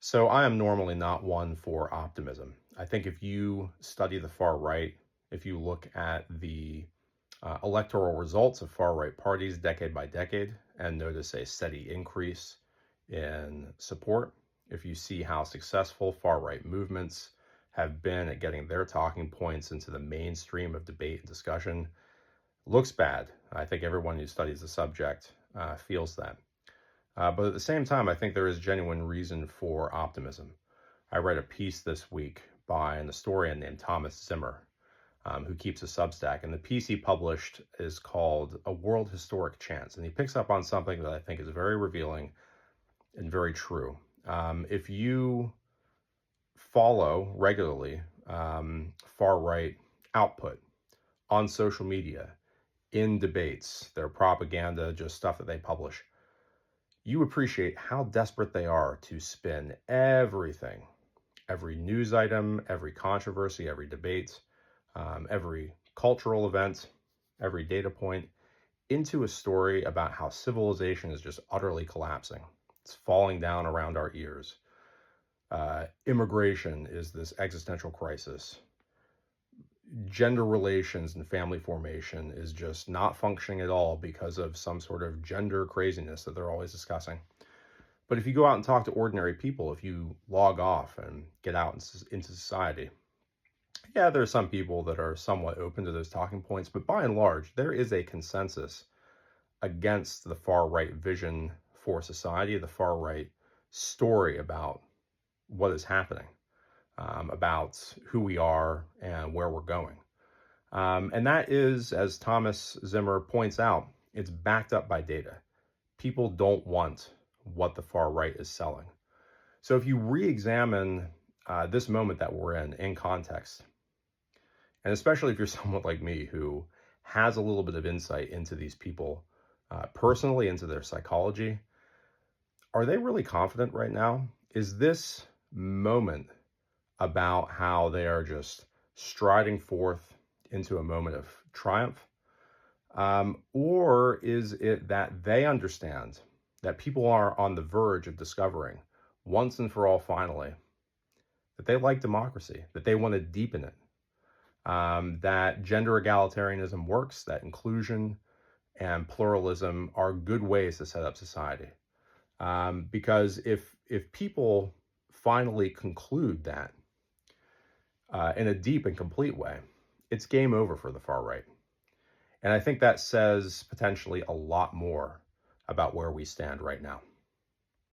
So I am normally not one for optimism. I think if you study the far right, if you look at the electoral results of far right parties decade by decade and notice a steady increase in support, if you see how successful far right movements have been at getting their talking points into the mainstream of debate and discussion, looks bad. I think everyone who studies the subject feels that. But at the same time, I think there is genuine reason for optimism. I read a piece this week by an historian named Thomas Zimmer, who keeps a Substack. And the piece he published is called A World Historic Chance. And he picks up on something that I think is very revealing and very true. If you follow regularly far right output on social media, in debates, their propaganda, just stuff that they publish, you appreciate how desperate they are to spin everything, every news item, every controversy, every debate, every cultural event, every data point into a story about how civilization is just utterly collapsing. It's falling down around our ears. Immigration is this existential crisis. Gender relations and family formation is just not functioning at all because of some sort of gender craziness that they're always discussing. But if you go out and talk to ordinary people, if you log off and get out into society, yeah, there are some people that are somewhat open to those talking points, but by and large, there is a consensus against the far right vision for society, the far right story about what is happening, about who we are and where we're going. And that is, as Thomas Zimmer points out, it's backed up by data. People don't want what the far right is selling. So if you re-examine this moment that we're in context, and especially if you're someone like me who has a little bit of insight into these people personally, into their psychology, are they really confident right now? Is this moment about how they are just striding forth into a moment of triumph? Or is it that they understand that people are on the verge of discovering once and for all, finally, that they like democracy, that they want to deepen it, that gender egalitarianism works, that inclusion and pluralism are good ways to set up society? Because if people finally conclude that in a deep and complete way, it's game over for the far right. And I think that says potentially a lot more about where we stand right now.